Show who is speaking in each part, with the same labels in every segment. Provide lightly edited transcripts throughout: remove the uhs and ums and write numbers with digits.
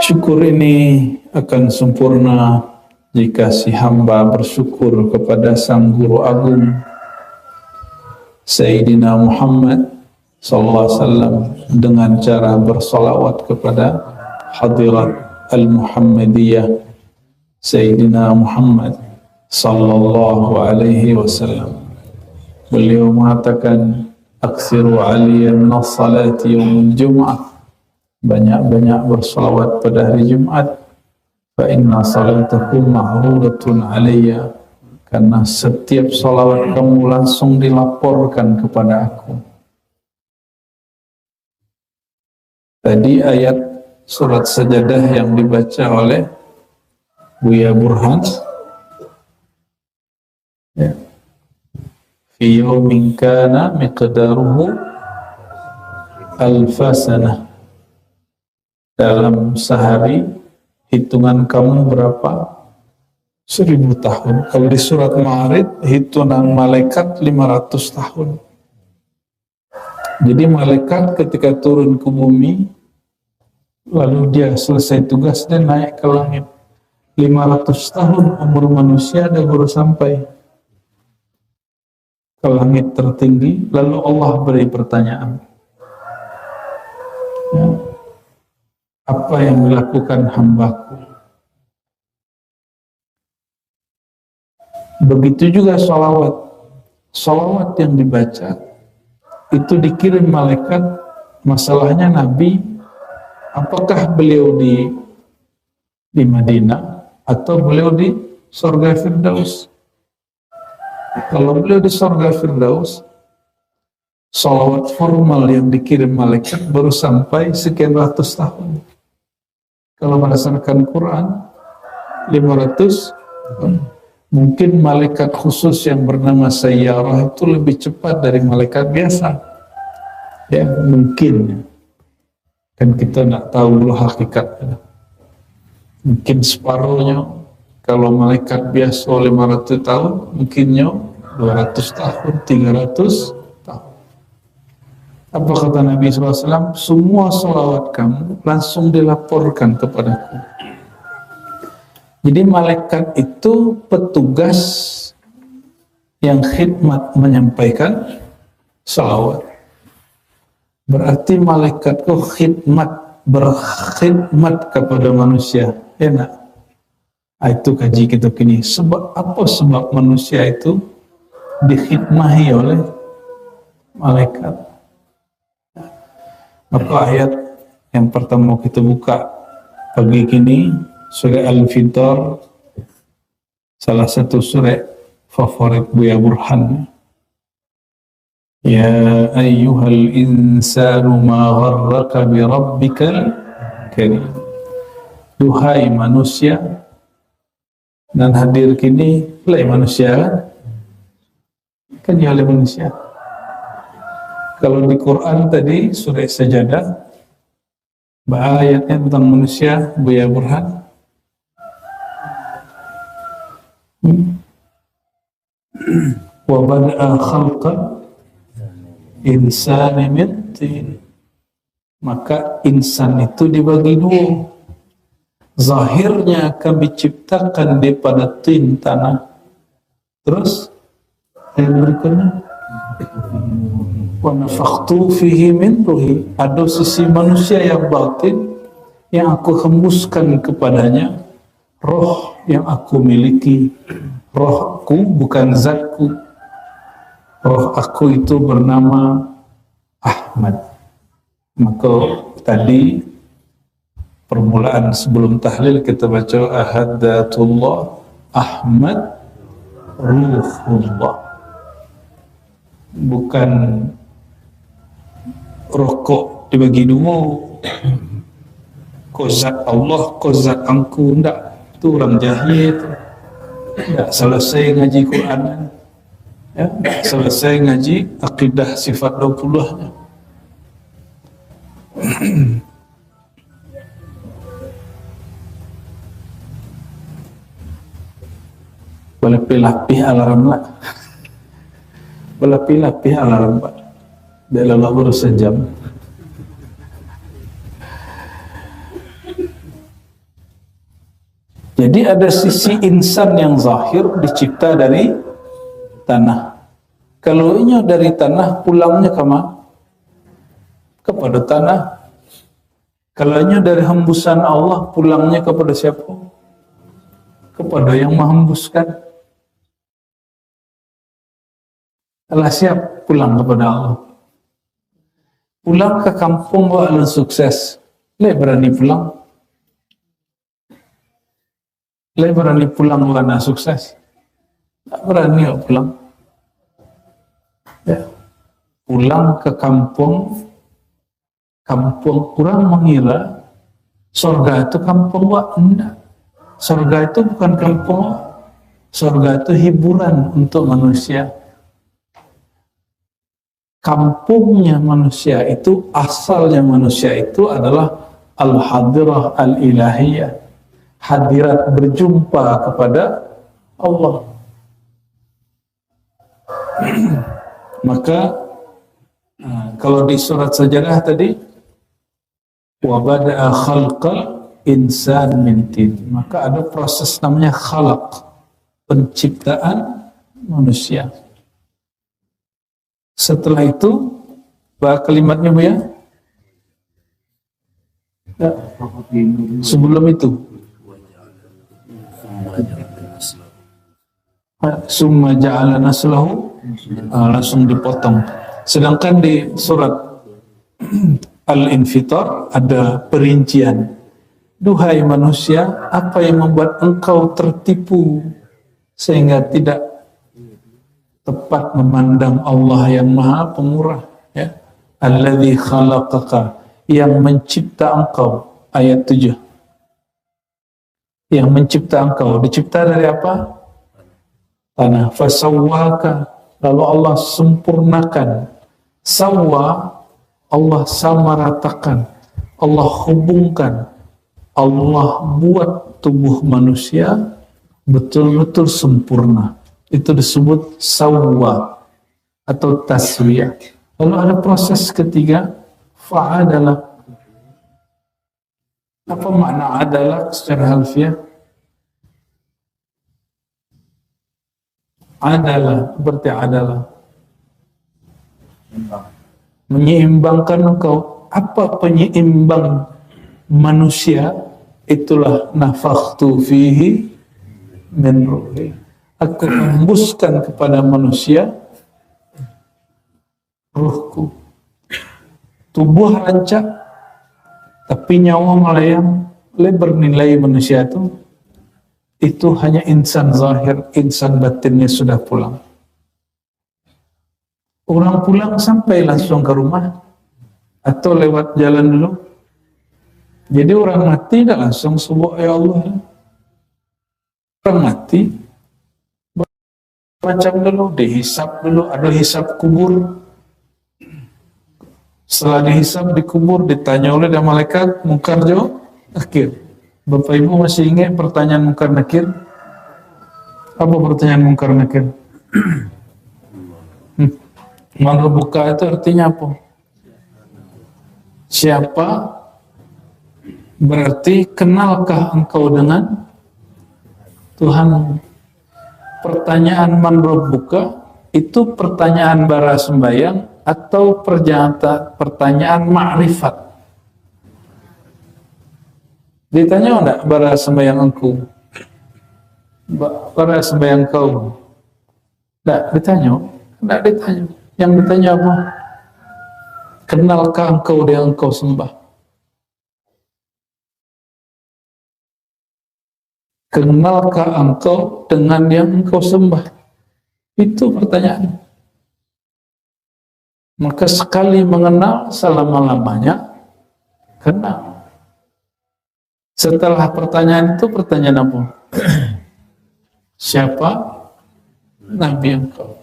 Speaker 1: Syukur ini akan sempurna jika si hamba bersyukur kepada Sang Guru Agung Sayyidina Muhammad sallallahu alaihi wasallam dengan cara bersalawat kepada hadirat Al-Muhammadiyah Sayyidina Muhammad sallallahu alaihi wasallam. Beliau mengatakan, aksiru aliyan nas-salati yaumul jum'ah, banyak-banyak bersalawat pada hari Jumat, fa inna salatakum ma'rudatun alayya, karena setiap salawat kamu langsung dilaporkan kepada aku. Tadi ayat surat Sajadah yang dibaca oleh Buya Burhan, ya. Fi yawmin kana miqdaruhu alfasanah, dalam sehari hitungan kamu berapa? 1000 tahun. Kalau di surat Ma'arij hitungan malaikat 500 tahun. Jadi malaikat ketika turun ke bumi lalu dia selesai tugas dan naik ke langit, 500 tahun umur manusia dia baru sampai ke langit tertinggi. Lalu Allah beri pertanyaan, ya, apa yang dilakukan hambaku? Begitu juga salawat yang dibaca itu dikirim malaikat. Masalahnya Nabi, apakah beliau di Madinah atau beliau di surga Firdaus? Kalau beliau di surga Firdaus, salawat formal yang dikirim malaikat baru sampai sekian ratus tahun. Kalau berdasarkan Quran 500, mungkin malaikat khusus yang bernama Sayyarah itu lebih cepat dari malaikat biasa, ya mungkin, kan kita tidak tahu loh hakikatnya. Mungkin separuhnya. Kalau malaikat biasa 500 tahun, mungkinnya 200 tahun, 300 tahun. Apa kata Nabi SAW? Semua salawat kamu langsung dilaporkan kepadaku. Jadi malaikat itu petugas yang khidmat menyampaikan salawat. Berarti malaikat itu berkhidmat kepada manusia. Enak. Itu kaji kita kini. Sebab manusia itu dikhidmahi oleh malaikat. Maka ayat yang pertama kita buka pagi kini, surah Al-Fitr, salah satu surah favorit Buya Burhan. Ya ayyuhal insanu ma gharraka bi rabbikal karim. Duhai manusia, dan hadir kini oleh manusia, kan ya oleh manusia. Kalau di Quran tadi surah Sajadah, ayatnya tentang manusia, Buya Burhan. Wa bada'a khalqan insani min tin. Maka insan itu dibagi dua. Zahirnya kami ciptakan daripada tin tanah. Terus ayat berikutnya, wa nafakhtu fihi min ruhi. Ada sisi manusia yang batin yang aku hembuskan kepadanya roh yang aku miliki. Rohku bukan zatku. Roh aku itu bernama Ahmad. Maka tadi permulaan sebelum tahlil kita baca Ahadatullah Ahmad Ruhullah, bukan rokok dibagi dua, kozat Allah, kozat angku, enggak, itu orang jahil itu. Enggak selesai ngaji Quran, ya, enggak selesai ngaji akidah sifat 20-nya. Boleh pilih alarm lah. Boleh pilih alarm pak. Dia lelah baru sejam. Jadi ada sisi insan yang zahir dicipta dari tanah. Kalau ini dari tanah, pulangnya kepada tanah. Kalau ini dari hembusan Allah, pulangnya kepada siapa? Kepada yang menghembuskan. Allah siap pulang kepada Allah. Pulang ke kampung wa'alun sukses. Berani pulang. Berani pulang karena sukses. Tak berani pulang. Ya. Pulang ke kampung orang mengira surga itu kampung enggak. Surga itu bukan kampung. Surga itu hiburan untuk manusia. Kampungnya manusia itu, asalnya manusia itu adalah al-hadirah al-ilahiyah, hadirat berjumpa kepada Allah. Maka kalau di surat Sajadah tadi, wa bada'a khalqal insan min tin, maka ada proses namanya khalaq, penciptaan manusia. Setelah itu, kalimatnya Bu ya? Sebelum itu, summa ja'ala naslahu, langsung dipotong. Sedangkan di surat Al-Infitar ada perincian. Duhai manusia, apa yang membuat engkau tertipu sehingga tidak tepat memandang Allah yang Maha Pemurah, ya. Alladzi khalaqaka, yang mencipta engkau, ayat 7. Yang mencipta engkau, dicipta dari apa? Tanah. Fasawwaka, lalu Allah sempurnakan. Sawwa, Allah samaratakan, Allah hubungkan, Allah buat tubuh manusia betul-betul sempurna. Itu disebut sawwa atau taswiyah. Lalu ada proses ketiga, fa'adalah. Apa makna adalah secara harfiah? Adalah, berarti adalah menyeimbangkan engkau. Apa penyeimbang manusia? Itulah nafakhtu fihi min ruhi. Aku hembuskan kepada manusia ruhku. Tubuh rancak, tapi nyawa melayang. Lebar nilai manusia itu hanya insan zahir, insan batinnya sudah pulang. Orang pulang sampai langsung ke rumah atau lewat jalan dulu. Jadi orang mati tidak langsung subuh ya Allah. Orang mati macam dulu, dihisap dulu, ada hisap kubur. Setelah dihisap di kubur, ditanya oleh malaikat Munkar Nakir. Bapak Ibu masih ingat pertanyaan Munkar Nakir? Apa pertanyaan Munkar Nakir? Man rabbuka itu artinya apa? Siapa? Berarti kenalkah engkau dengan Tuhan? Pertanyaan man rabbuka itu pertanyaan bara sembayang atau pertanyaan ma'rifat? Ditanya enggak bara sembayang engkau? Bara sembayang kau? Enggak ditanya? Enggak ditanya. Yang ditanya apa? Kenalkah engkau yang engkau sembah? Kenalkah engkau dengan yang engkau sembah? Itu pertanyaan. Maka sekali mengenal, selama-lamanya kenal. Setelah pertanyaan itu, pertanyaan apa? Siapa Nabi engkau?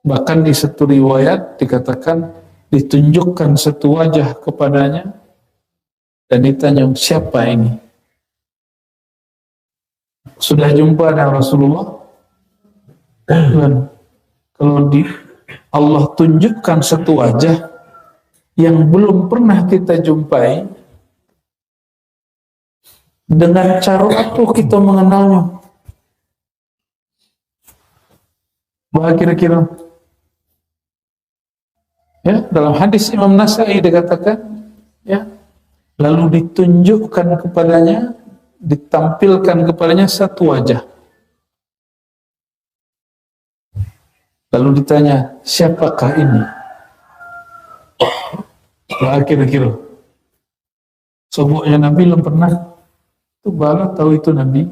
Speaker 1: Bahkan di satu riwayat dikatakan ditunjukkan satu wajah kepadanya dan ditanya, siapa ini? Sudah jumpa dengan Rasulullah? Dan kalau Allah tunjukkan satu wajah yang belum pernah kita jumpai, Dengan cara apa kita mengenalnya? Bah kira-kira. Ya, dalam hadis Imam Nasai dikatakan, ya, lalu ditunjukkan kepadanya, ditampilkan kepadanya satu wajah. Lalu ditanya, siapakah ini? Bah kira-kira. Sebutnya Nabi belum pernah. Itu bala tahu itu Nabi.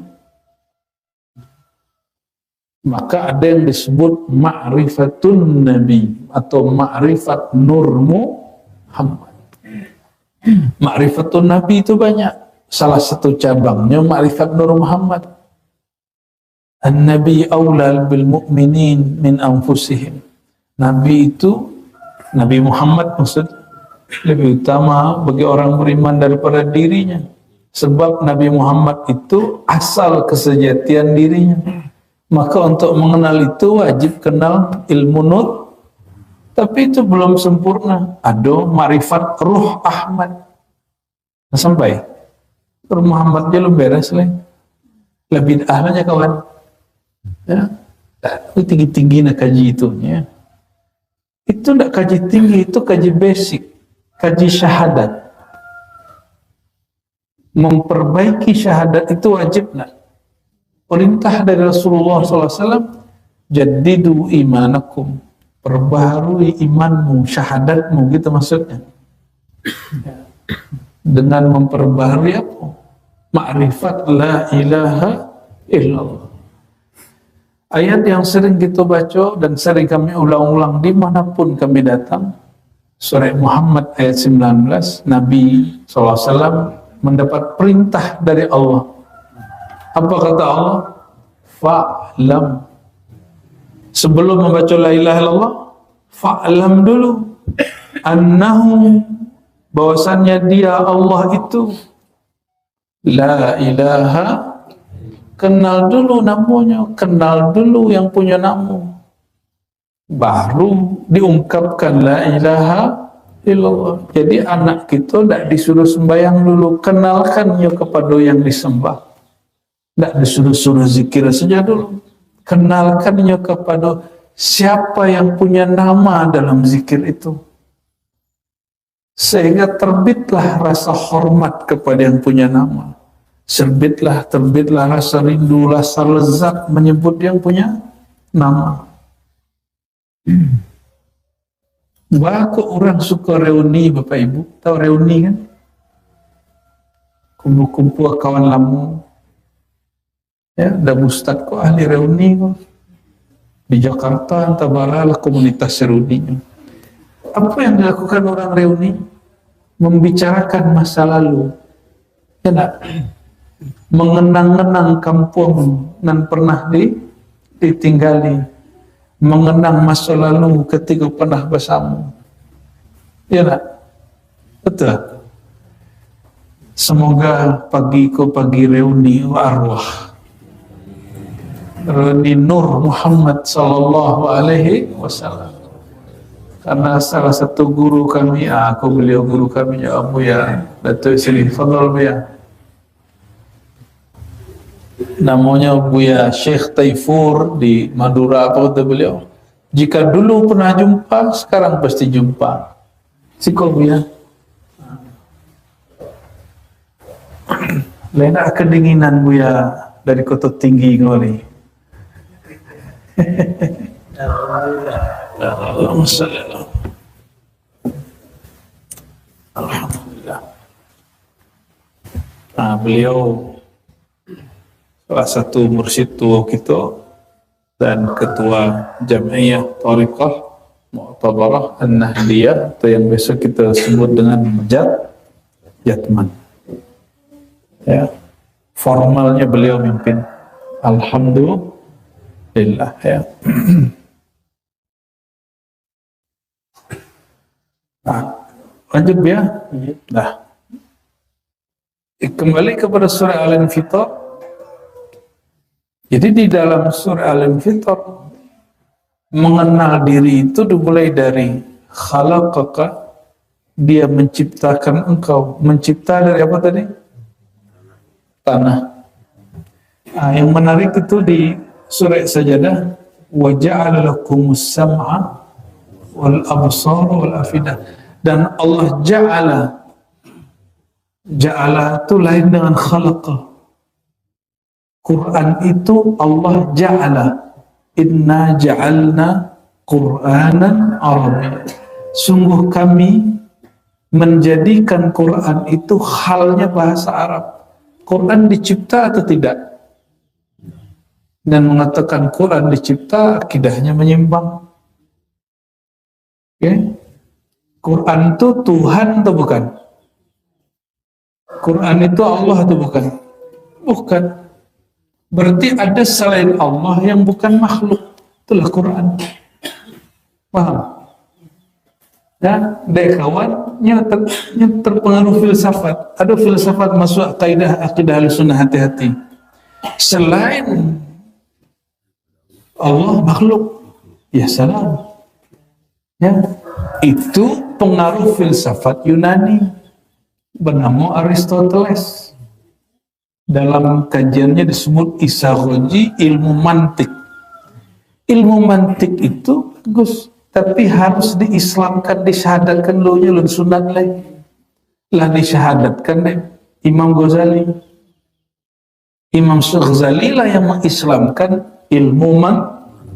Speaker 1: Maka ada yang disebut ma'rifatun Nabi atau ma'rifat Nur Muhammad. Ma'rifatun Nabi itu banyak. Salah satu cabangnya ma'rifat Nur Muhammad. An-Nabi awlal bil mu'minin min anfusihim. Nabi itu, Nabi Muhammad maksud, lebih utama bagi orang beriman daripada dirinya. Sebab Nabi Muhammad itu asal kesejatian dirinya. Maka untuk mengenal itu wajib kenal ilmu Nur. Tapi itu belum sempurna. Ada marifat Ruh Ahmad. Nah, sampai Ruh Muhammad je lu beres lah. Lebih ahlanya kawan. Ya, tinggi-tinggi nak kaji itu. Ya. Itu tidak kaji tinggi, itu kaji basic, kaji syahadat. Memperbaiki syahadat itu wajib nak. Perintah dari Rasulullah SAW, jadidu imanakum, perbaharui imanmu, syahadatmu, gitu maksudnya. Dengan memperbaharui apa? Ma'rifat la ilaha illallah. Ayat yang sering kita baca dan sering kami ulang-ulang dimanapun kami datang, surah Muhammad ayat 19, Nabi SAW mendapat perintah dari Allah. Apa kata Allah? Fa'lam. Sebelum membaca la ilaha illallah, fa'lam dulu annahu, bahwasannya dia Allah itu la ilaha, kenal dulu namanya, kenal dulu yang punya nama, baru diungkapkan la ilaha illallah. Jadi anak kita tidak disuruh sembahyang dulu, kenalkannya kepada yang disembah. Tidak disuruh-suruh zikir saja dulu, kenalkannya kepada siapa yang punya nama dalam zikir itu. Sehingga terbitlah rasa hormat kepada yang punya nama. Terbitlah rasa rindu, rasa lezat menyebut yang punya nama. Kok orang suka reuni, Bapak Ibu? Tahu reuni kan? Kumpul-kumpul kawan lama. Ya, ada ustaz kok ahli reuni kok. Di Jakarta antara komunitas reuninya. Apa yang dilakukan orang reuni? Membicarakan masa lalu. Ya enggak? Mengenang-enang kampung yang pernah ditinggali. Mengenang masa lalu ketika pernah bersama. Ya enggak? Betul. Semoga pagi reuni arwah. Reuni Nur Muhammad sallallahu alaihi wasallam. Karena salah satu guru kami, beliau guru kami ya Abu ya Datuk Seri Fadl Buya. Namanya Buya Syekh Taifur di Madura, apa kata beliau? Jika dulu pernah jumpa, sekarang pasti jumpa. Siko Buya. Lain kedinginan Buya dari kota tinggi kali. Alhamdulillah. Beliau salah satu mursyid tua kita dan ketua Jam'iyah Thariqah Mu'tabarah An-Nahdiyah, atau yang biasa kita sebut dengan Jatman. Ya, formalnya beliau mimpin. Alhamdulillah ya. Lanjut ya. Nah, kembali kepada surah Al-Infitar. Jadi di dalam surah Al-Infitar, mengenal diri itu dimulai dari khalaqaka, dia menciptakan engkau. Mencipta dari apa tadi? tanah. Nah, yang menarik itu di surah Sajadah, wa ja'ala lakumus sam'a wal absara wal afidah. Dan Allah ja'ala itu lain dengan khalaqa. Quran itu Allah ja'ala, inna ja'alna Qur'anan Arabiyya. Sungguh kami menjadikan Quran itu halnya bahasa Arab. Quran dicipta atau tidak? Dan mengatakan Quran dicipta, akidahnya menyimpang. Okay? Quran itu Tuhan atau bukan? Quran itu Allah atau bukan? Bukan. Berarti ada selain Allah yang bukan makhluk. Itulah Quran. Paham? Ya, dek kawannya terpengaruh filsafat. Ada filsafat masuk akidah Ahlussunnah, hati-hati. Selain Allah makhluk, ya salam. Ya, itu pengaruh filsafat Yunani bernama Aristoteles. Dalam kajiannya disebut isagoji ilmu mantik. Ilmu mantik itu bagus, tapi harus diislamkan, disyahadatkan lohnya lun sunat lah disyahadatkan deh Imam Ghazali. Imam Ghazali lah yang mengislamkan ilmu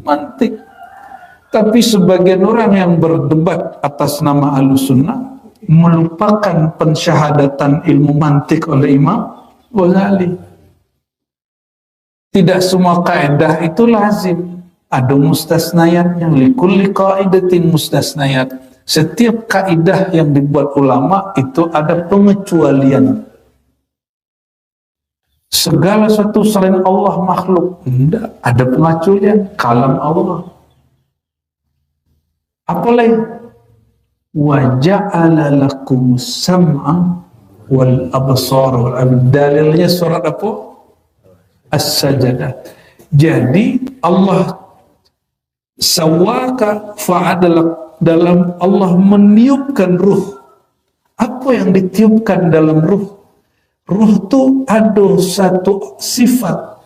Speaker 1: mantik. Tapi sebagian orang yang berdebat atas nama Ahlussunnah melupakan pensyahadatan ilmu mantik oleh Imam Ghazali. Tidak semua kaidah itu lazim. Ada mustasnayatnya, likulli qaidatin mustasnayat. Setiap kaidah yang dibuat ulama itu ada pengecualian. Segala sesuatu selain Allah makhluk, tidak ada pengecualian. Kalam Allah. Apalagi wa ja'ala lakumus sam'a wal absar wal afida. Dalilnya surat apa? As-Sajadah. Jadi Allah sawaka fa'adalak, dalam Allah meniupkan ruh. Apa yang ditiupkan dalam ruh? Ruh itu ada satu sifat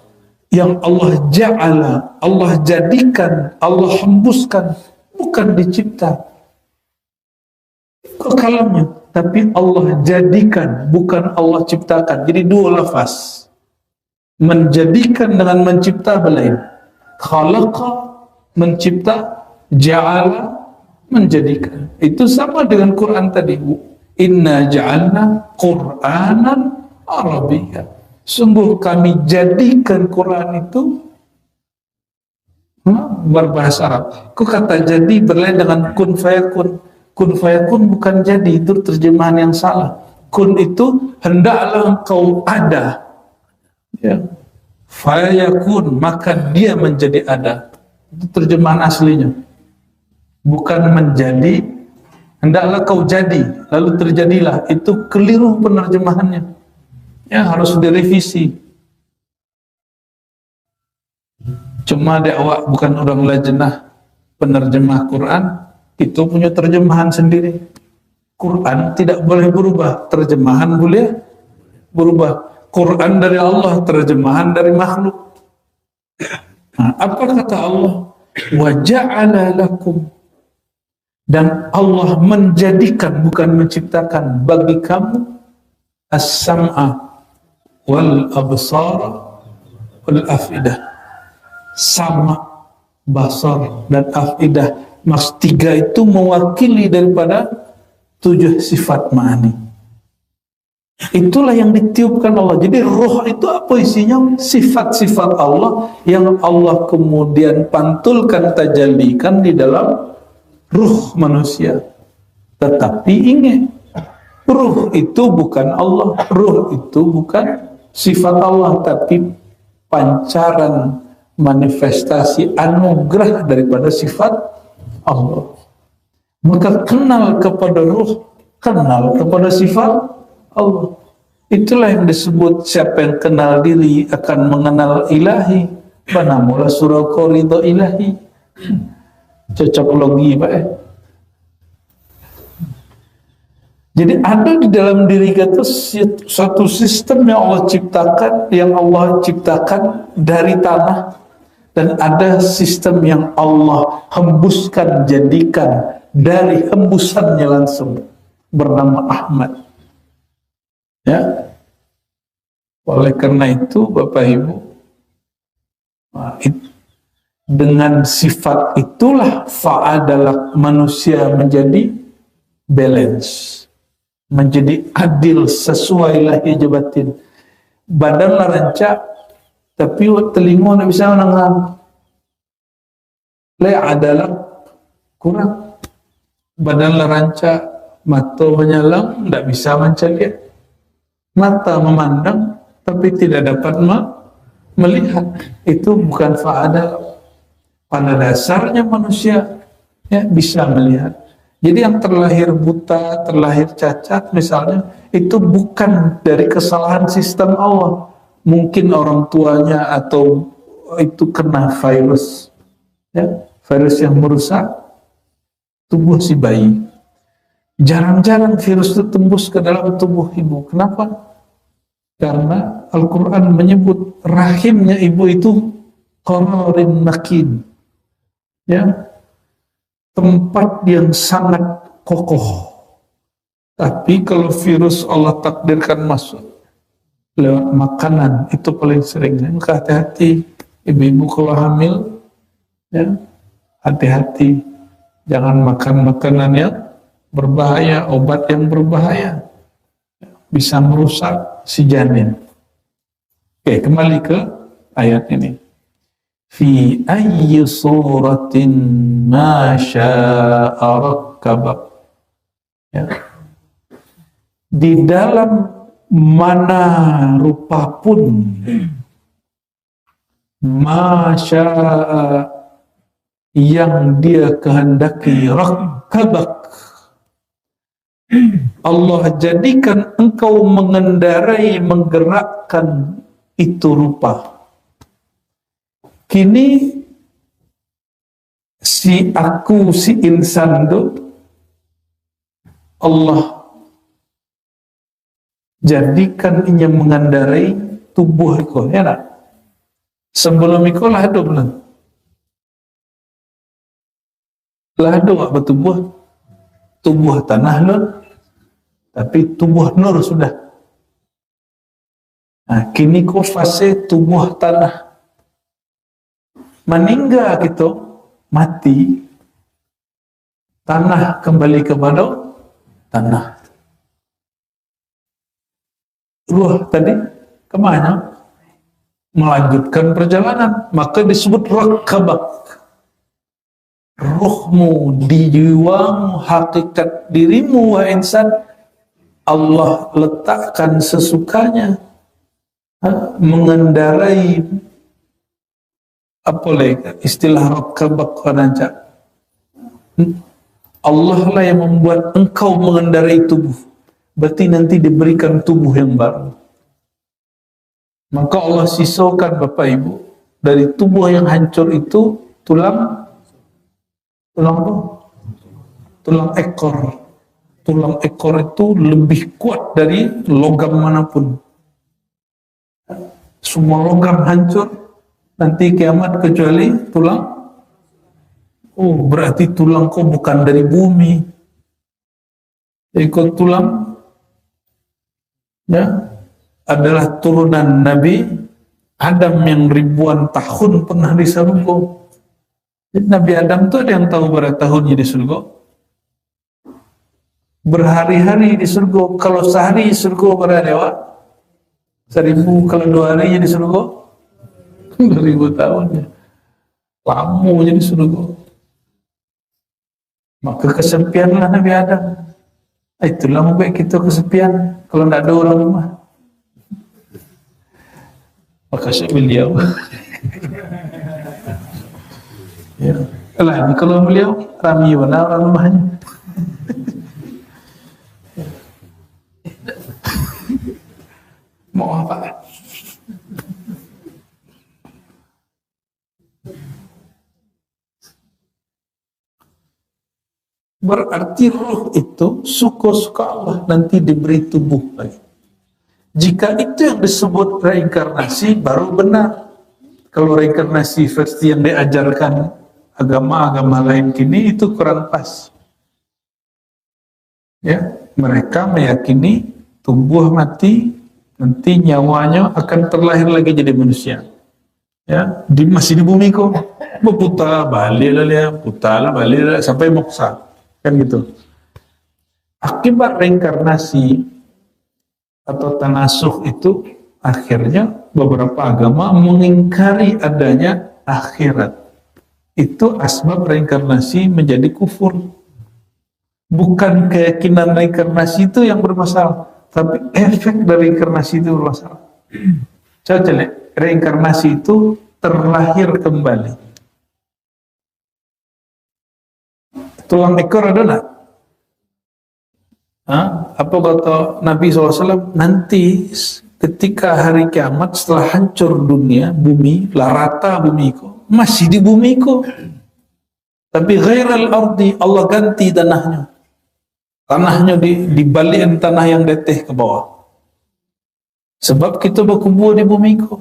Speaker 1: yang Allah ja'ala, Allah jadikan, Allah hembuskan, bukan dicipta. Kok kalamnya? Tapi Allah jadikan, bukan Allah ciptakan. Jadi dua lafaz. Menjadikan dengan mencipta belain. Khalaqa, mencipta, ja'ala, menjadikan. Itu sama dengan Quran tadi. Inna ja'alna Qur'anan Arabiyya. Sungguh kami jadikan Quran itu berbahasa Arab. Kok kata jadi berlain dengan kun fayakun. Kun fayakun bukan jadi, itu terjemahan yang salah. Kun itu hendaklah engkau ada. Ya. Fayakun, maka dia menjadi ada. Itu terjemahan aslinya. Bukan menjadi, hendaklah kau jadi, lalu terjadilah. Itu keliru penerjemahannya. Ya, harus direvisi. Cuma awak bukan orang lajnah penerjemah Quran, itu punya terjemahan sendiri. Quran tidak boleh berubah, terjemahan boleh berubah. Quran dari Allah, terjemahan dari makhluk. Nah, apa kata Allah? Wa ja'ala lakum, dan Allah menjadikan, bukan menciptakan, bagi kamu as-sam'a wal absara wal afidah. Sama, basar dan afidah, mas tiga itu mewakili daripada 7 sifat ma'ani. Itulah yang ditiupkan Allah. Jadi roh itu apa isinya? Sifat-sifat Allah yang Allah kemudian pantulkan, tajallikan di dalam ruh manusia. Tetapi ingat, ruh itu bukan Allah, ruh itu bukan sifat Allah, tapi pancaran manifestasi anugerah daripada sifat Allah. Maka kenal kepada ruh, kenal kepada sifat Allah. Itulah yang disebut siapa yang kenal diri akan mengenal ilahi. Panamulah surah Qorido ilahi. Cocok logi Pak. Jadi ada di dalam diri kita suatu sistem yang Allah ciptakan dari tanah, dan ada sistem yang Allah hembuskan, jadikan dari hembusannya langsung, bernama Ahmad. Ya, oleh karena itu Bapak Ibu, dengan sifat itulah fa'adalah manusia menjadi balance, menjadi adil sesuai lahir jabatin. Badan lah rancak, tapi telinga nak bisa mendengar. Adalah kurang. Badan lah rancak, mata menyalang, tidak bisa mencari. Mata memandang, tapi tidak dapat melihat. Itu bukan fa'adalah. Pada dasarnya manusia ya bisa melihat. Jadi yang terlahir buta, terlahir cacat misalnya, itu bukan dari kesalahan sistem Allah. Mungkin orang tuanya atau itu kena virus, ya, virus yang merusak tubuh si bayi. Jarang-jarang virus itu tembus ke dalam tubuh ibu. Kenapa? Karena Al-Quran menyebut rahimnya ibu itu qararin makin, ya, tempat yang sangat kokoh. Tapi kalau virus Allah takdirkan masuk lewat makanan, itu paling sering. Maka hati-hati ibu-ibu kalau hamil, ya, hati-hati, jangan makan makanan yang berbahaya, obat yang berbahaya, bisa merusak si janin. Oke, kembali ke ayat ini. Fi ayyi suratin ma syaa rakkabak. Ya. Di dalam mana rupa pun ma syaa yang dia kehendaki, rakkabak, Allah jadikan engkau mengendarai, menggerakkan itu rupa. Kini si aku, si insan itu Allah jadikan ia mengendarai tubuh itu, ya nak? Sebelum itu lah hidup lah. Lah hidup apa tubuh? Tubuh tanah nur, tapi tubuh nur sudah. Nah, kini kau fase tubuh tanah. Meninggal gitu, mati, tanah kembali kepada tanah. Ruh tadi kemana? Melanjutkan perjalanan, maka disebut rakkabak. Ruhmu, jiwamu, hakikat dirimu, wahai insan, Allah letakkan sesukanya, mengendarai. Apa lagi istilah rakkabak rancak? Allah lah yang membuat engkau mengendarai tubuh. Berarti nanti diberikan tubuh yang baru. Maka Allah sisaukan Bapak Ibu dari tubuh yang hancur itu tulang apa? Tulang ekor. Tulang ekor itu lebih kuat dari logam manapun. Semua logam hancur nanti kiamat kecuali tulang. Oh, berarti tulang kau bukan dari bumi. Ikut tulang, ya, adalah turunan Nabi Adam yang ribuan tahun pernah di surga. Jadi Nabi Adam itu ada yang tahu berapa tahunnya di surga? Berhari-hari di surga. Kalau sehari di surga berapa dewa? 1000. Kalau 2 harinya di surga 2000 tahunnya. Lama jadi surga. Maka kesepianlah Nabi Adam. Itulah baik kita kesepian kalau tidak ada orang rumah. Maka beliau ya. Lah, kalau beliau ramai mana orang rumahnya. Mau apa? Berarti ruh itu suka-suka Allah nanti diberi tubuh lagi. Jika itu yang disebut reinkarnasi baru benar. Kalau reinkarnasi versi yang diajarkan agama-agama lain kini itu kurang pas. Ya, mereka meyakini tubuh mati nanti nyawanya akan terlahir lagi jadi manusia. Ya, masih di bumi kok. Berputar balik lah, putar balik lah, sampai moksa. Kan gitu. Akibat reinkarnasi atau tanasuh itu akhirnya beberapa agama mengingkari adanya akhirat. Itu asbab reinkarnasi menjadi kufur. Bukan keyakinan reinkarnasi itu yang bermasalah, tapi efek dari reinkarnasi itu bermasalah. Coba lihat, reinkarnasi itu terlahir kembali. Tulang ekor ada nak? Apa kata Nabi SAW? Nanti ketika hari kiamat setelah hancur dunia, bumi, rata bumi ko, masih di bumi ko. Tapi ghairal ardi, Allah ganti tanahnya. Tanahnya dibalikin tanah yang deteh ke bawah. Sebab kita berkubur di bumi ko.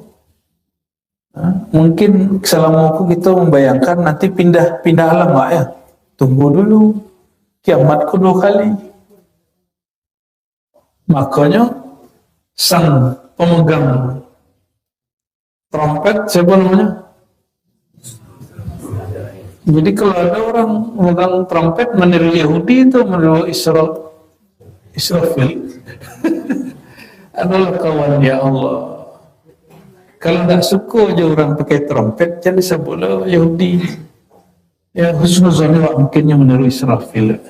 Speaker 1: Mungkin selama kita membayangkan nanti pindah alam nggak ya? Tunggu dulu, kiamat kedua kali. Makanya sang pemegang trompet siapa namanya? Jadi kalau ada orang memegang trompet meniru Yahudi itu meniru Israfil adalah kawan ya Allah. Kalau tidak suka aja orang pakai trompet, jadi sebutlah Yahudi. Ya husnuzon mungkinnya meniru Israfil.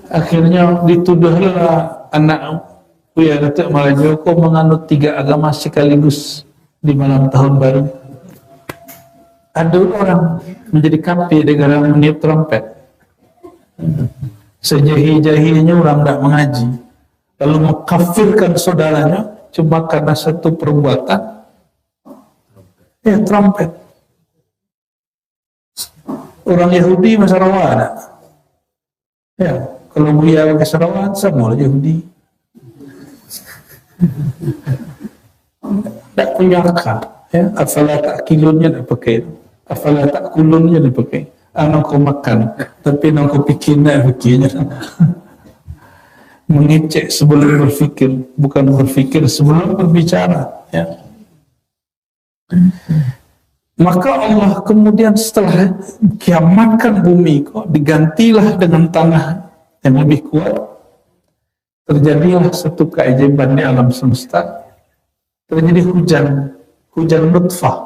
Speaker 1: Akhirnya dituduhlah anak Buya Datuk Malajoko menganut 3 agama sekaligus di malam tahun baru. Ada orang menjadi kafir dengan meniup trompet. Sejahi-jahinya orang tidak mengaji, lalu mengkafirkan saudaranya cuma karena satu perbuatan, ya trompet. Orang Yahudi masa Sarawak, ya. Kalau Buya ke Sarawak, semua Yahudi. Tak punya akal. Ya, afala ta'kilunnya dah pakai. Afala ta'kulunnya dah pakai. Anak kau makan, tapi nak kau fikir nak fikirnya. Mengecek sebelum berfikir, bukan berfikir sebelum berbicara. Ya. Maka Allah kemudian setelah kiamatkan bumi kok digantilah dengan tanah yang lebih kuat. Terjadilah satu keajaiban di alam semesta. Terjadi hujan nutfah.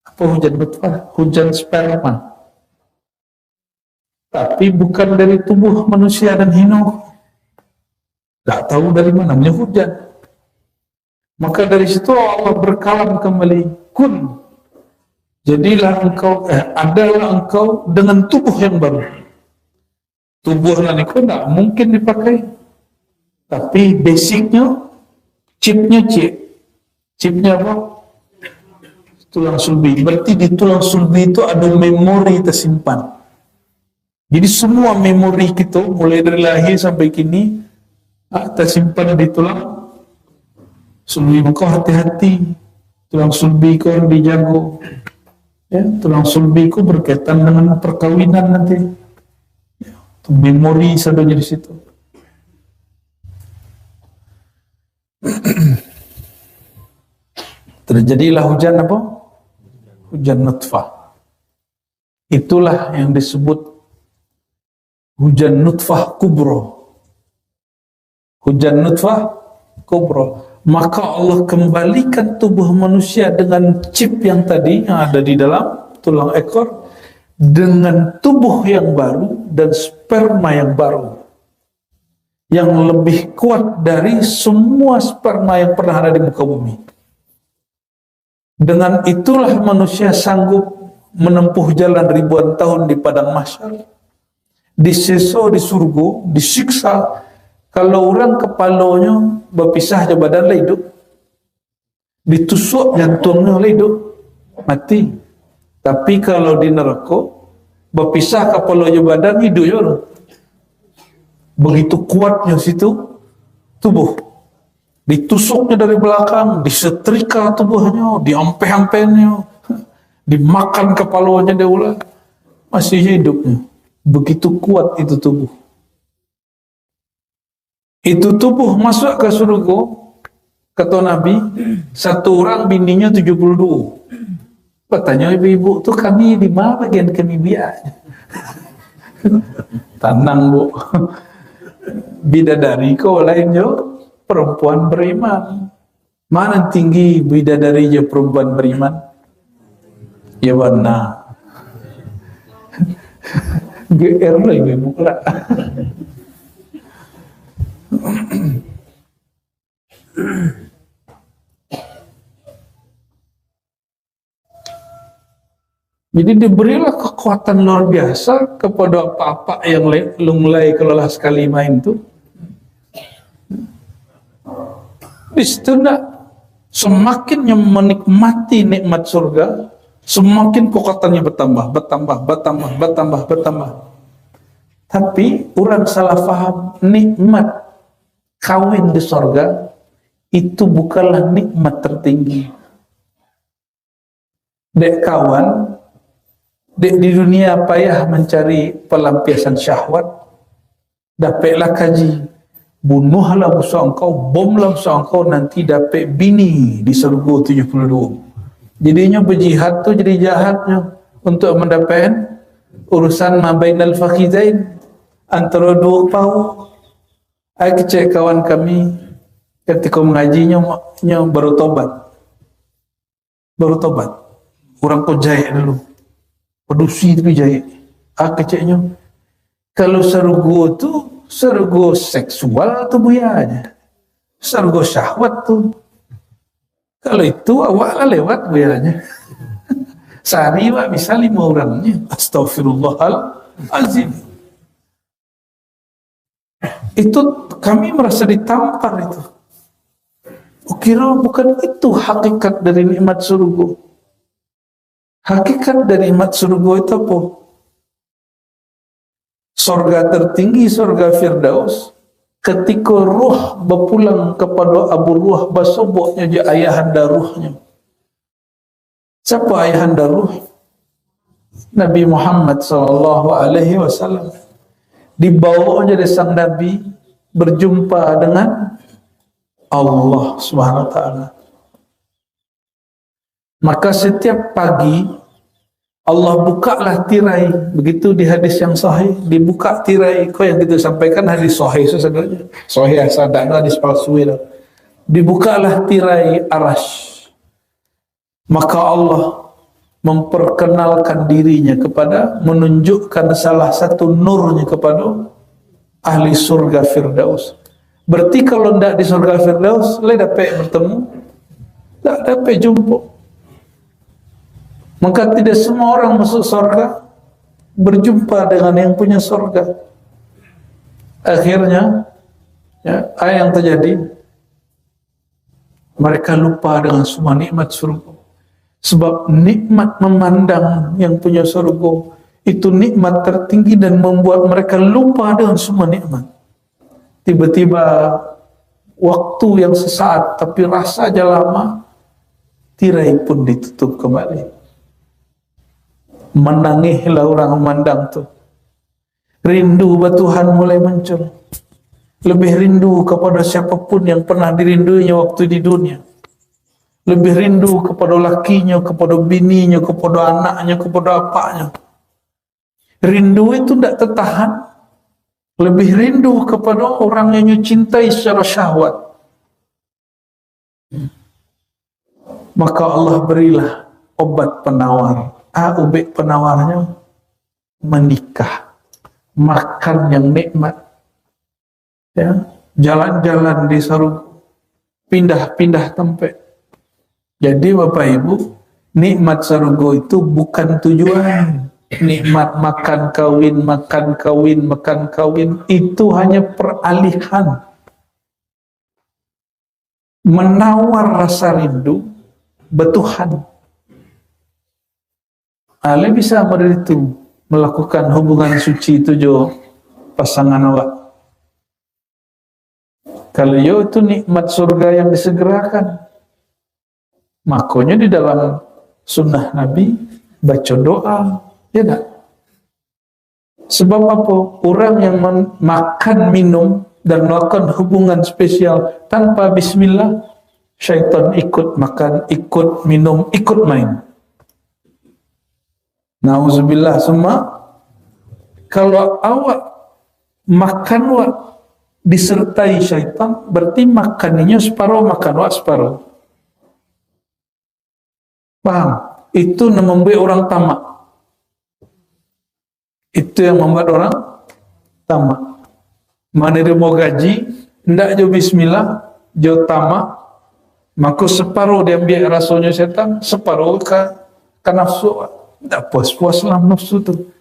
Speaker 1: Apa hujan nutfah? Hujan sperma. Tapi bukan dari tubuh manusia dan hiu. Tak tahu dari mana namanya hujan. Maka dari situ Allah berkalam kembali, kun. Jadilah engkau, adalah engkau dengan tubuh yang baru. Tubuh itu tidak mungkin dipakai. Tapi basicnya, chipnya. Chipnya apa? Tulang sulbi. Berarti di tulang sulbi itu ada memori tersimpan. Jadi semua memori kita, mulai dari lahir sampai kini, tersimpan di tulang sulbi. Maka hati-hati, tulang sulbi kau dijago. Ya, tulang sulbi ku berkaitan dengan perkawinan nanti. Ya, memori sadanya di situ. Terjadilah hujan apa? Hujan nutfah. Itulah yang disebut hujan nutfah kubro. Hujan nutfah kubro. Maka Allah kembalikan tubuh manusia dengan chip yang tadi yang ada di dalam tulang ekor dengan tubuh yang baru dan sperma yang baru yang lebih kuat dari semua sperma yang pernah ada di muka bumi. Dengan itulah manusia sanggup menempuh jalan ribuan tahun di padang mahsyar, disiksa di surga, disiksa. Kalau orang kepalanya berpisah dari badan hidup, ditusuk jantungnya hidup, mati. Tapi kalau di neraka berpisah kepala je badan, hidup je orang. Begitu kuatnya situ tubuh, ditusuknya dari belakang, disetrika tubuhnya, diampe-ampenya, dimakan kepalanya dia ulah, masih hidupnya. Begitu kuat itu tubuh. Itu tubuh masuk ke surga, kata Nabi, satu orang bininya 72. Bertanya ibu-ibu tuh, kami di mana bagian kami biar? Tenang bu, bidadari kau lainnya perempuan beriman. Mana tinggi bidadarinya perempuan beriman? Ya benar. GR lah ibu pula. Jadi diberilah kekuatan luar biasa kepada apa-apa yang mulai kelola sekali main tuh. Di situ semakin menikmati nikmat surga, semakin kekuatannya bertambah. Tapi orang salah faham, nikmat kawin di surga itu bukanlah nikmat tertinggi. Dek kawan, dek di dunia payah mencari pelampiasan syahwat, dapatlah kaji, bunuhlah musuh engkau, bomlah musuh engkau, nanti dapat bini di surga 72. Jadinya berjihad tu jadi jahatnya untuk mendapatkan urusan mabainal fakhidain, antara dua pahu. Saya kecek kawan kami ketika mengajinya baru tobat, orang kau jahit dulu, pedusi tapi jahit. Keceknya kalau surga tu surga seksual tu buyanya, surga syahwat tu. Kalau itu awak lah lewat buyanya. Sehari wak bisa 5 orangnya. Astaghfirullahalazim. Itu kami merasa ditampar itu. Kira bukan itu hakikat dari nikmat surga. Hakikat dari nikmat surga itu apa? Surga tertinggi, surga Firdaus. Ketika ruh berpulang kepada Abu Ruh, basubuknya je ayahanda ruhnya. Siapa ayahanda ruh? Nabi Muhammad SAW. Dibawa jadi sang Nabi berjumpa dengan Allah Subhanahu Wa Taala. Maka setiap pagi Allah bukalah tirai, begitu di hadis yang sahih, dibuka tirai. Kau yang kita sampaikan hadis sahih sebenarnya, sahih sadaqah hadis palsu itu. Dibukalah tirai arasy. Maka Allah memperkenalkan dirinya kepada, menunjukkan salah satu nurnya kepada ahli surga Firdaus. Berarti kalau tidak di surga Firdaus, le dapat bertemu, tak dapat jumpa. Maka tidak semua orang masuk surga berjumpa dengan yang punya surga. Akhirnya, apa yang terjadi? Mereka lupa dengan semua nikmat surga. Sebab nikmat memandang yang punya surga itu nikmat tertinggi dan membuat mereka lupa dengan semua nikmat. Tiba-tiba waktu yang sesaat tapi rasanya lama, tirai pun ditutup kembali. Menangislah orang memandang tu. Rindu Tuhan mulai muncul. Lebih rindu kepada siapapun yang pernah dirinduinya waktu di dunia. Lebih rindu kepada lakinya, kepada bininya, kepada anaknya, kepada apanya. Rindu itu tidak tertahan. Lebih rindu kepada orang yang cintai secara syahwat. Maka Allah berilah obat penawar. Obat penawarnya menikah, makan yang nikmat, ya, jalan-jalan di surga, pindah-pindah tempat. Jadi Bapak Ibu, nikmat surga itu bukan tujuan. Nikmat makan kawin itu hanya peralihan. Menawar rasa rindu bertuhan. Ale bisa itu melakukan hubungan suci itu jo pasangan awak. Kalau yo itu nikmat surga yang disegerakan. Makanya di dalam sunnah Nabi baca doa, ya tak? Sebab apa? Orang yang makan, minum dan melakukan hubungan spesial tanpa bismillah, syaitan ikut makan, ikut minum, ikut main. Nauzubillah semua. Kalau awak makan wak disertai syaitan, berarti makannya separuh, makan wak separuh. Paham? Itu yang membuat orang tamak. Itu yang membuat orang tamak. Mana dia mau gaji, hendak jo bismillah, jo tamak, maka separuh dia ambil rasanya setan, separuh ke nafsu. Tak puas-puas lah nafsu tu.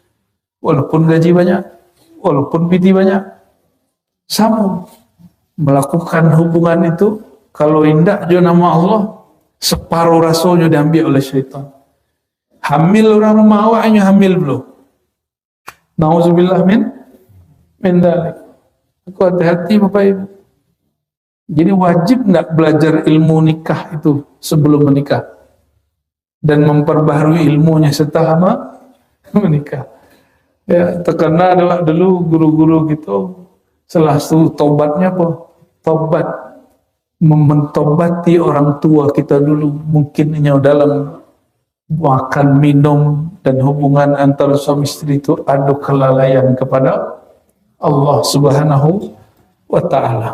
Speaker 1: Walaupun gaji banyak, walaupun piti banyak, sama. Melakukan hubungan itu, kalau indah jo nama Allah, separuh rasanya diambil oleh syaitan. Hamil orang rumah awaknya hamil belum. Nauzubillah min dalik. Aku hati-hati Bapak Ibu. Jadi wajib nak belajar ilmu nikah itu sebelum menikah. Dan memperbaharui ilmunya setelah menikah. Ya, terkena adalah dulu guru-guru gitu, salah satu tobatnya apa? Tobat mentobati orang tua kita dulu, mungkin dalam makan, minum dan hubungan antara suami istri itu ada kelalaian kepada Allah Subhanahu wa ta'ala.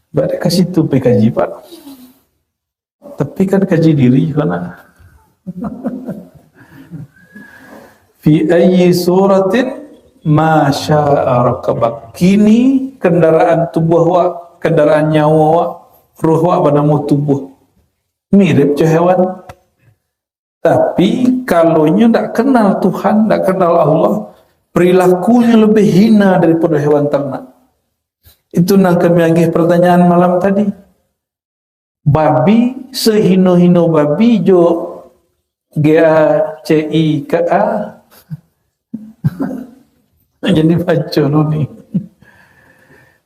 Speaker 1: Baik ke situ kaji Pak. Tapi kan kaji diri kan. Fi ayyi suratin ma syaa rakabak. Kini kendaraan tubuh wa, kendaraan nyawa wa, ruh wa pada mau tubuh. Mirip je hewan. Tapi kalau nya tak kenal Tuhan, tak kenal Allah, perilakunya lebih hina daripada hewan ternak. Itu nak kami agih pertanyaan malam tadi. Babi sehino-hino babi jo GACIKA jadi baca ni.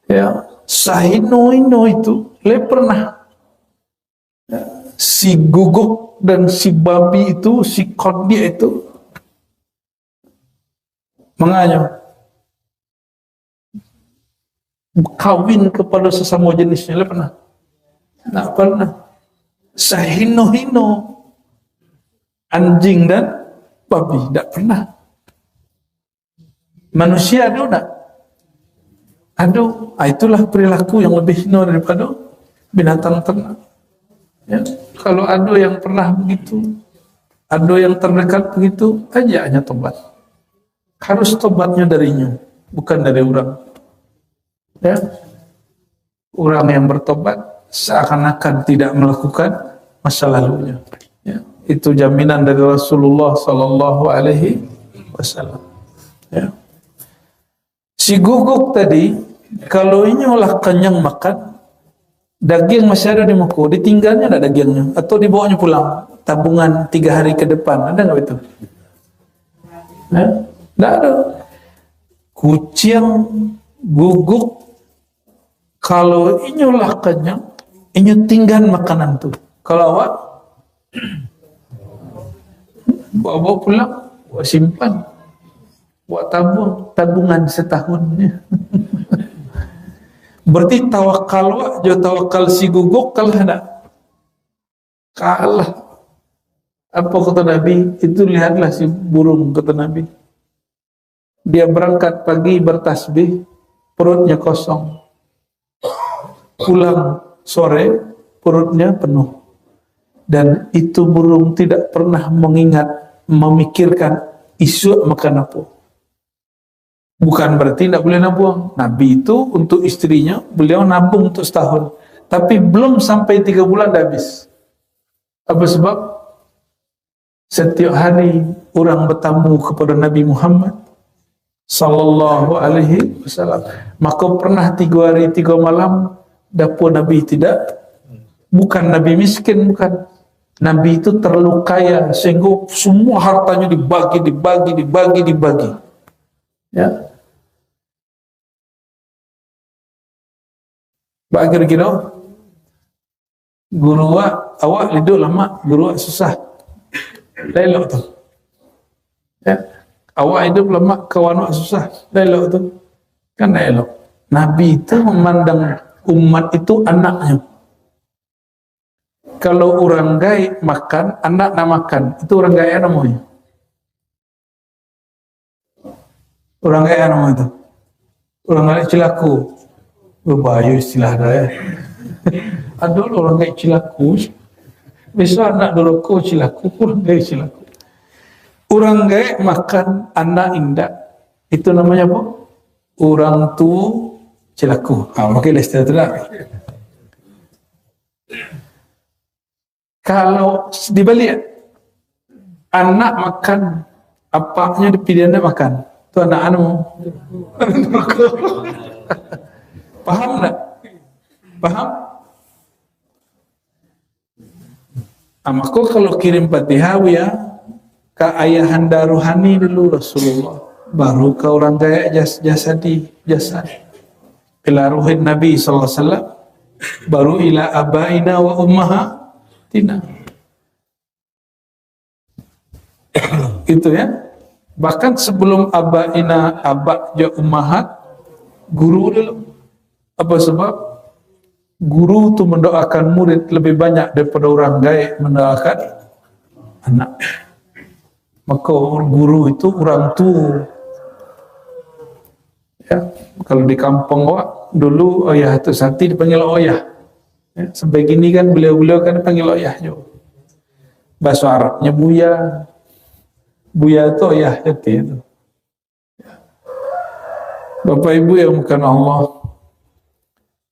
Speaker 1: Ya, sahino-hino itu le pernah si guguk dan si babi itu, si kondi itu menganya kawin kepada sesama jenisnya, le pernah? Tak pernah. Sahino-hino anjing dan babi, tak pernah. Manusia ada tak? Ada. Itulah perilaku yang lebih hina daripada binatang ternak. Ya. Kalau ada yang pernah begitu, ada yang terdekat begitu, ajaknya tobat. Harus tobatnya darinya, bukan dari orang. Ya. Orang yang bertobat seakan-akan tidak melakukan masa lalunya. Ya. Itu jaminan dari Rasulullah Sallallahu Alaihi Wasallam. Ya. Si guguk tadi, kalau ini olah kenyang makan, daging masih ada di muka, ditinggalnya ada dagingnya, atau dibawanya pulang, tabungan 3 hari ke depan, ada nggak itu? Nggak ada. Kucing, guguk, kalau ini olah kenyang, ini tinggal makanan tuh. Kalau awak bawa pulang, bawa simpan, buat tabungan setahunnya. Berarti tawakal wak, jo tawakal si guguk kalah nak? Kalah. Apa kata Nabi? Itu lihatlah si burung, kata Nabi. Dia berangkat pagi bertasbih, perutnya kosong. Pulang sore, perutnya penuh. Dan itu burung tidak pernah mengingat, memikirkan isu makan apa. Bukan berarti tidak boleh nabung. Nabi itu untuk istrinya, beliau nabung untuk setahun. Tapi belum sampai 3 bulan dah habis. Apa sebab? Setiap hari orang bertamu kepada Nabi Muhammad Sallallahu Alaihi Wasallam. Maka pernah 3 hari 3 malam dapur Nabi tidak Bukan Nabi miskin, bukan. Nabi itu terlalu kaya sehingga semua hartanya dibagi. Ya. Bagi kita, guru awak hidup lama, guru susah. Lelok tu. Ya. Awak hidup lama, kawan awak susah. Lelok tu. Kan elok. Nabi itu memandang umat itu anaknya. Kalau orang gay makan, anak nak makan, itu orang gay namanya. Orang gay namanya itu. Orang gay cilaku. Berbahaya istilah dah ya. Ada orang gay cilaku. Besok anak doroko cilaku, orang gay cilaku. Orang gay makan anak indah. Itu namanya apa? Orang tua cilaku. Okey, istilah tu dah. Kalau dibalik, anak makan, apanya dipilih anda makan. Itu anak anu. Paham tak? Paham? Maka kalau kirim Fatihah ya, ke ayahanda rohani dulu Rasulullah. Baru ke orang gaya jasad. Ila ruhin Nabi SAW. Baru ila abaina wa ummahatina. Itu ya. Bahkan sebelum abaina, abak ja ummahat, guru dulu. Apa sebab? Guru itu mendoakan murid lebih banyak daripada orang gaya mendoakan anak. Maka guru itu orang tua. Ya, kalau di kampung awak dulu ayah itu Santi dipanggil ayah. Ya, sampai gini kan beliau-beliau kan dipanggil ayah juga. Bahasa Arabnya Buya. Buya itu ayah jati itu. Ya. Bapak Ibu yang bukan Allah,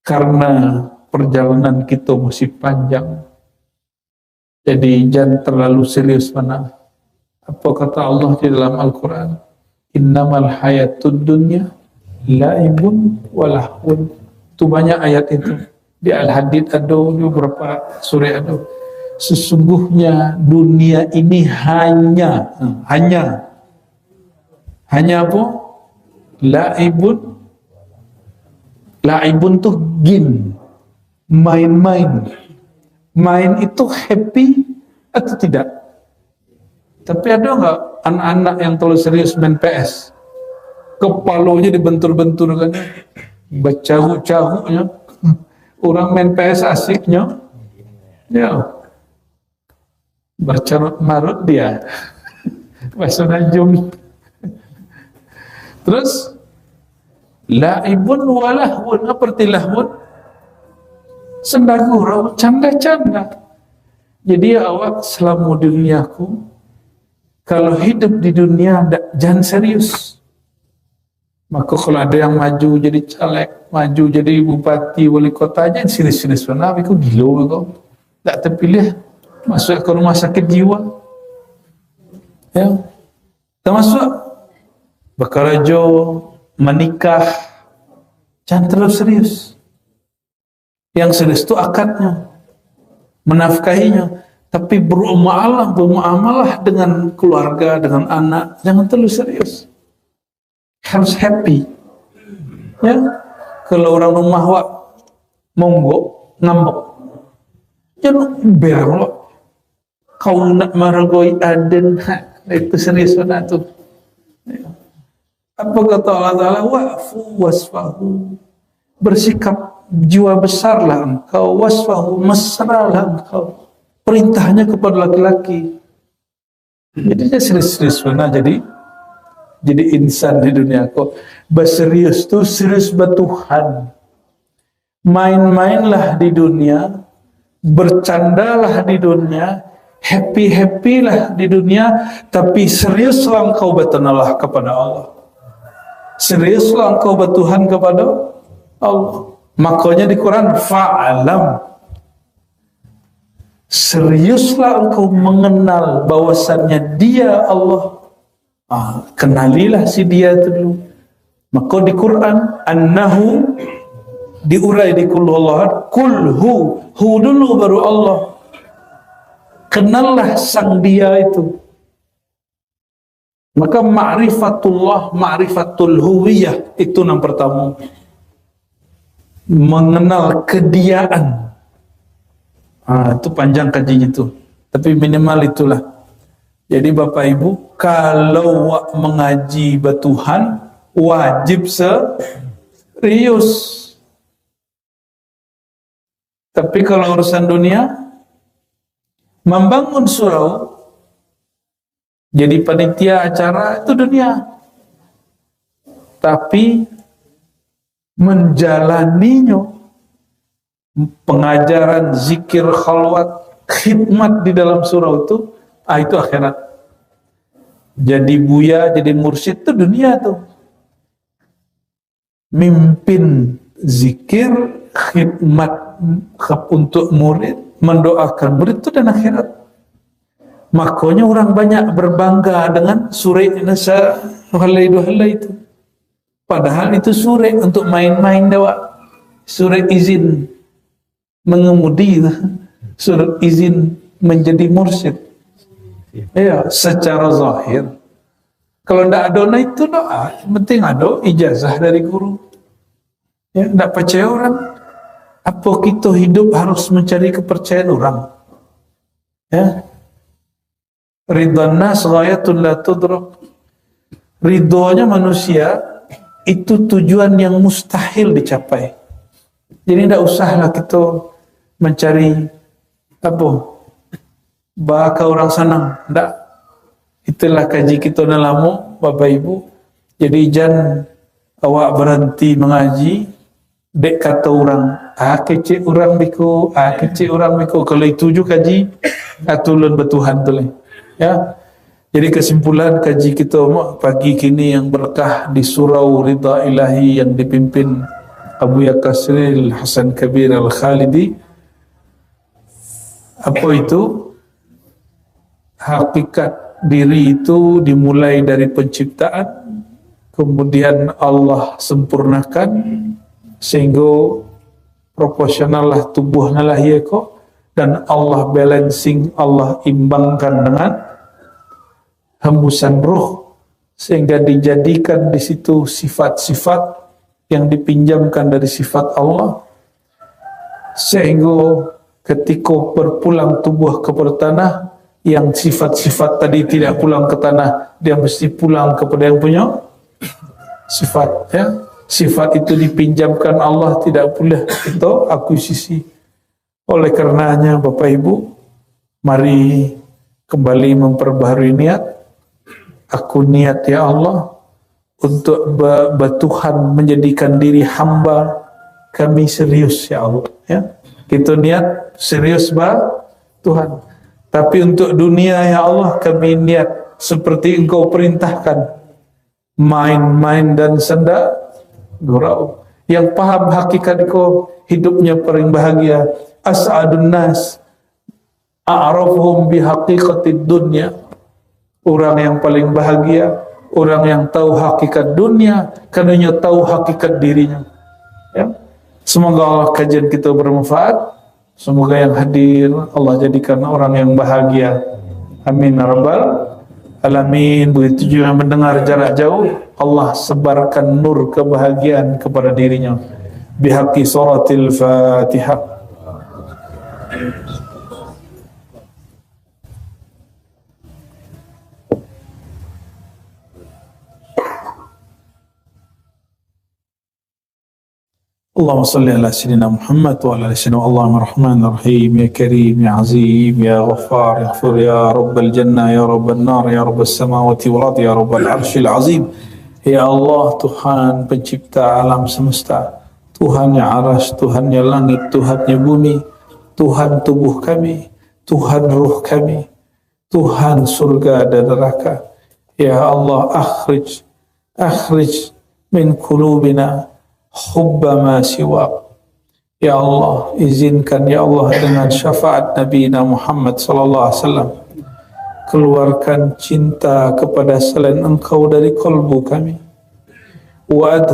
Speaker 1: karena perjalanan kita masih panjang, jadi jangan terlalu serius mana. Apa kata Allah di dalam Al-Quran? Innamal hayatud dunya la'ibun walahun. Itu banyak ayat itu. Di Al-Hadid ada, di beberapa surah ada. Sesungguhnya dunia ini hanya apa? La'ibun tuh game, main-main. Main itu happy atau tidak? Tapi ada enggak anak-anak yang terlalu serius main PS? Kepalanya dibentur-benturkan, bercaruk-caruknya. Orang main PS asiknya, ya, bercarut-marut dia. Bahasa Najum. Terus, la'ibun walahun, apa arti lahun? Sendagurau, canda-canda. Jadi awak selama duniaku, kalau hidup di dunia jangan serius. Maka kalau ada yang maju jadi caleg, maju jadi bupati, wali kota, jangan serius-serius. Kenapa? Aku gila kau. Tak terpilih, masuk ke rumah sakit jiwa. Ya, termasuk bekerja, menikah, jangan terlalu serius. Yang serius itu akadnya, menafkahinya. Tapi bermuamalah dengan keluarga, dengan anak, jangan terlalu serius. Harus happy. Ya, kalau orang rumah wak monggo ngambek, jangan berlo. Kau nak maragoi aden, itu serius mana tu? Apa kata Allah Taala? Wa'fu wasfahu, bersikap jiwa besarlah engkau, wasfahu, mesralah engkau. Perintahnya kepada laki-laki. Jadi dia serius-serius mana jadi insan di dunia kau. Berserius tu serius bertuhan. Main-mainlah di dunia, bercandalah di dunia, happy-happylah di dunia, tapi seriuslah engkau bertenalah kepada Allah. Seriuslah engkau bertuhan kepada Allah. Makanya di Quran fa'alam, seriuslah engkau mengenal bahwasannya dia Allah. Kenalilah si dia itu dulu. Maka di Quran annahu diurai di kul Allah, kul hu dulu baru Allah. Kenallah sang dia itu. Maka ma'rifatullah, ma'rifatul huwiyah itu yang pertama. Mengenal kediaan. Itu panjang kajinya itu. Tapi minimal itulah. Jadi Bapak Ibu, kalau mengaji Tuhan wajib serius. Tapi kalau urusan dunia, membangun surau, jadi panitia acara itu dunia. Tapi menjalaninya, pengajaran, zikir, khalwat, khidmat di dalam surau itu akhirat. Jadi buya, jadi mursyid itu dunia tuh. Mimpin zikir, khidmat untuk murid, mendoakan murid itu dan akhirat. Makanya orang banyak berbangga dengan suri nasa halai itu. Padahal itu suri untuk main-main dawa. Suri izin mengemudi, suri izin menjadi mursyid. Ya, secara zahir. Kalau tidak ada itu doa, penting ada ijazah dari guru. Ya, tidak percaya orang. Apa kita hidup harus mencari kepercayaan orang? Ya. Ridwan nas ghayatun la tudrak. Ridhonya manusia itu tujuan yang mustahil dicapai. Jadi tidak usahlah kita mencari bahaka orang senang. Tidak. Itulah kaji kita nalamu, Bapak Ibu. Jadi jangan awak berhenti mengaji, dek kata orang, kecil orang biku, kecil orang biku. Kalau itu juga kaji, atulun betuhan tuh. Ya. Jadi kesimpulan kaji kita pagi kini yang berkah di Surau Ridha Ilahi yang dipimpin Abu Yakasril Hasan Kabir Al-Khalidi. Apa itu? Hakikat diri itu dimulai dari penciptaan, kemudian Allah sempurnakan sehingga proporsionallah tubuhnya lah dan Allah balancing, Allah imbangkan dengan hembusan ruh sehingga dijadikan di situ sifat-sifat yang dipinjamkan dari sifat Allah, sehingga ketika berpulang tubuh kepada tanah, yang sifat-sifat tadi tidak pulang ke tanah, dia mesti pulang kepada yang punya sifat. Ya, sifat itu dipinjamkan Allah, tidak boleh kita akuisisi. Oleh karenanya Bapak Ibu, mari kembali memperbaharui niat. Aku niat ya Allah untuk bertuhan menjadikan diri hamba kami serius ya Allah. Ya, kita niat serius Tuhan. Tapi untuk dunia ya Allah kami niat seperti Engkau perintahkan, main-main dan senda gurau. Yang paham hakikat Engkau hidupnya paling bahagia. As'adun nas a'rafuhum bihaqiqatid dunya. Orang yang paling bahagia, orang yang tahu hakikat dunia, karena tahu hakikat dirinya. Ya. Semoga Allah kajian kita bermanfaat. Semoga yang hadir Allah jadikan orang yang bahagia. Amin ya rabbal alamin. Begitu juga yang mendengar jarak jauh, Allah sebarkan nur kebahagiaan kepada dirinya. Bihaqqi suratil Fatihah. اللهم صل على سيدنا محمد وعلى آل سيدنا اللهم الرحمن الرحيم يا كريم يا عظيم يا غفار اغفر يا رب الجنة يا رب النار يا رب السماوات والأرض يا رب العرش العظيم. Ya Allah, Tuhan pencipta alam semesta, Tuhan yang aras, Tuhan yang langit, Tuhan yang bumi, Tuhan tubuh kami, Tuhan ruh kami, Tuhan surga dan neraka. Ya Allah, akhrij min qulubina hubba ma siwak. Ya Allah, izinkan ya Allah dengan syafaat Nabi Muhammad sallallahu alaihi wasallam, keluarkan cinta kepada selain Engkau dari kalbu kami. Wa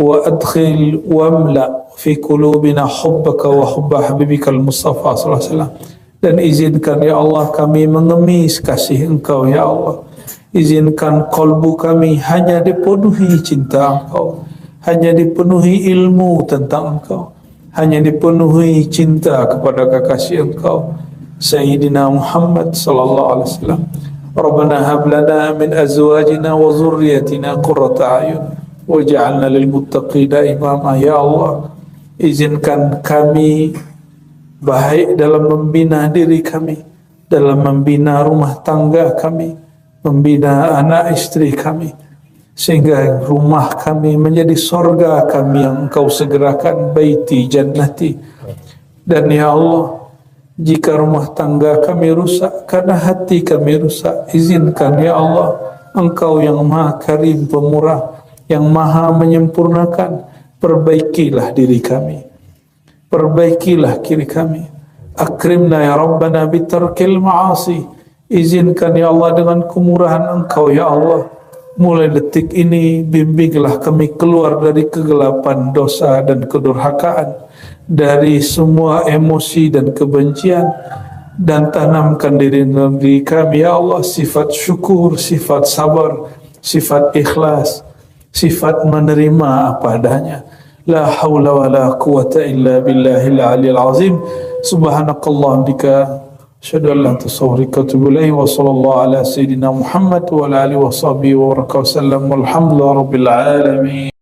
Speaker 1: wa adkhil wamla fi qulubina hubbaka wa hubba habibikal Mustafa sallallahu alaihi wasallam. Dan izinkan ya Allah kami mengemis kasih Engkau ya Allah. Izinkan kalbu kami hanya dipenuhi cinta Engkau, hanya dipenuhi ilmu tentang Engkau, hanya dipenuhi cinta kepada kekasih Engkau Sayyidina Muhammad sallallahu alaihi wasallam. Rabbana hab lana min azwajina wa dhurriyyatina qurrata a'yun waj'alna lil muttaqina imama. Ya Allah, izinkan kami baik dalam membina diri kami, dalam membina rumah tangga kami, membina anak istri kami, sehingga rumah kami menjadi sorga kami yang Engkau segerakan, baiti jannati. Dan ya Allah, jika rumah tangga kami rusak karena hati kami rusak, izinkan ya Allah, Engkau yang maha karim pemurah, yang maha menyempurnakan, perbaikilah diri kami, perbaikilah kiri kami. Akrimna ya Rabbana bitarkil ma'asi. Izinkan ya Allah dengan kemurahan Engkau ya Allah, mulai detik ini bimbinglah kami keluar dari kegelapan dosa dan kedurhakaan, dari semua emosi dan kebencian, dan tanamkan diri kami ya Allah sifat syukur, sifat sabar, sifat ikhlas, sifat menerima apa adanya. La haula wa la quwata illa billahil aliyil azim. Subhanakallah bika asyhadu an la ilaha illa anta astaghfiruka wa atubu ilaik. Wa sallallahu ala sayyidina Muhammad wa ala alihi wa sahbihi wa baraka wa sallam. Walhamdulillahi rabbil alamin.